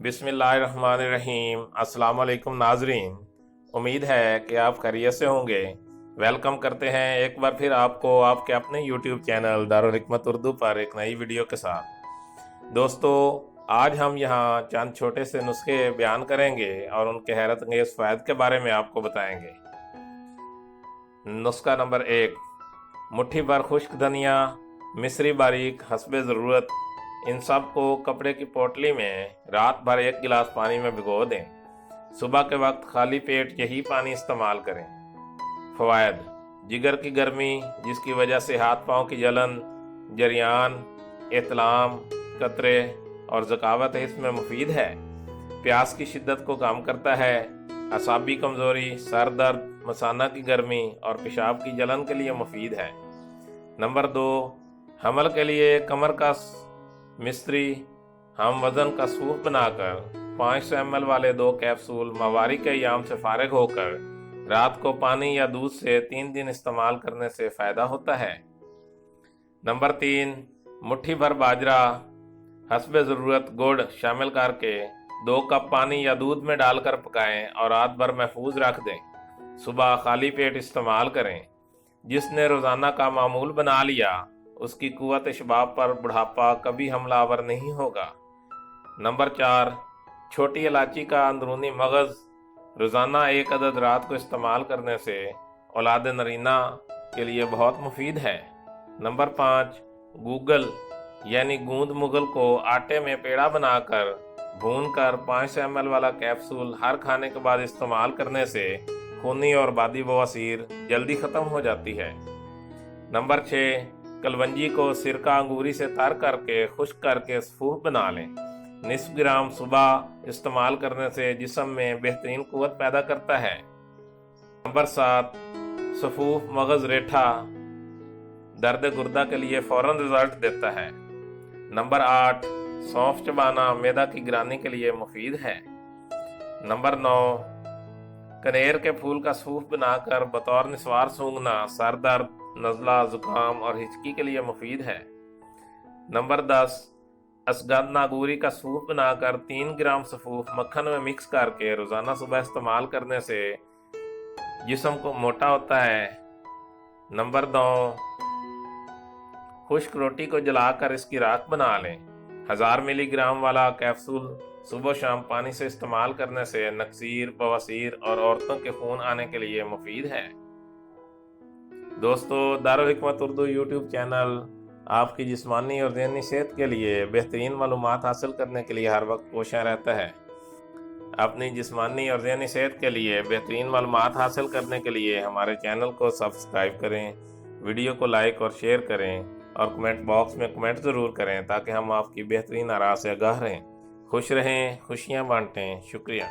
बिस्मिल्लाहिर्रहमानिर्रहीम। अस्सलाम वालेकुम नाजरीन, उम्मीद है कि आप खैरियत से होंगे। वेलकम करते हैं एक बार फिर आपको आपके अपने YouTube चैनल दारुल हिकमत उर्दू पर एक नई वीडियो के साथ। दोस्तों, आज हम यहाँ चंद छोटे से नुस्खे बयान करेंगे और उनके हैरत अंगेज फ़ायदे के बारे में आपको बताएंगे। नुस्खा नंबर 1, मुट्ठी भर खुश्क धनिया, मिस्री बारीक हस्बे ज़रूरत। इन सब को कपड़े की पोटली में रात भर 1 गिलास पानी में भिगो दें। सुबह के वक्त खाली पेट यही पानी इस्तेमाल करें। फ़वायद: जिगर की गर्मी जिसकी वजह से हाथ पाँव की जलन, जरियान, एतलाम, कतरे और ज़कावत इसमें मुफीद है। प्यास की शिद्दत को कम करता है। असाबी कमज़ोरी, सर दर्द, मसाना की गर्मी और पेशाब की जलन के लिए मुफीद है। नंबर 2, हमल के लिए कमर का मिस्त्री हम वज़न का सूप बनाकर 500 ml वाले 2 कैप्सूल माहवारी के अय्याम से फारिग होकर रात को पानी या दूध से 3 दिन इस्तेमाल करने से फ़ायदा होता है। नंबर 3, मुट्ठी भर बाजरा हस्बे ज़रूरत गुड़ शामिल करके 2 कप पानी या दूध में डालकर पकाएं और रात भर महफूज रख दें। सुबह खाली पेट इस्तेमाल करें। जिसने रोज़ाना का मामूल बना लिया उसकी कुव्वत शबाब पर बुढ़ापा कभी हमलावर नहीं होगा। नंबर 4, छोटी इलायची का अंदरूनी मगज़ रोज़ाना 1 अदद रात को इस्तेमाल करने से औलाद नरीना के लिए बहुत मुफीद है। नंबर 5, गूगल यानी गूंद मुगल को आटे में पेड़ा बनाकर भूनकर 500 ml वाला कैप्सूल हर खाने के बाद इस्तेमाल करने से खूनी और बादी बवासीर जल्दी ख़त्म हो जाती है। नंबर 6, कलवंजी को सिरका अंगूरी से तर करके खुश्क करके सफूफ बना लें। निस्फ ग्राम सुबह इस्तेमाल करने से जिस्म में बेहतरीन कुव्वत पैदा करता है। नंबर 7, सफूफ मगज़ रेठा दर्द गुर्दा के लिए फ़ौरन रिजल्ट देता है। नंबर 8, सौंफ चबाना मैदा की गिरानी के लिए मुफीद है। नंबर 9, कनेर के फूल का सूफ बनाकर बतौर निस्वार सूंघना सर दर्द, नज़ला, ज़ुकाम और हिचकी के लिए मुफीद है। नंबर 10, असगद नागूरी का सूफ बनाकर 3 ग्राम सफूफ मक्खन में मिक्स करके रोज़ाना सुबह इस्तेमाल करने से जिस्म को मोटा होता है। नंबर 9, खुश्क रोटी को जलाकर इसकी राख बना लें। 1000 मिलीग्राम वाला कैप्सूल सुबह शाम पानी से इस्तेमाल करने से नक्सीर, बवासीर और औरतों के खून आने के लिए मुफीद है। दोस्तों, दारुल हिकमत उर्दू YouTube चैनल आपकी जिस्मानी और ज़हनी सेहत के लिए बेहतरीन मालूमात हासिल करने के लिए हर वक्त कोशिश रहता है। अपनी जिस्मानी और ज़हनी सेहत के लिए बेहतरीन मालूमात हासिल करने के लिए हमारे चैनल को सब्सक्राइब करें, वीडियो को लाइक और शेयर करें और कमेंट बॉक्स में कमेंट ज़रूर करें ताकि हम आपकी बेहतरीन आरा से आगाह रहें। खुश रहें, खुशियाँ बांटें। शुक्रिया।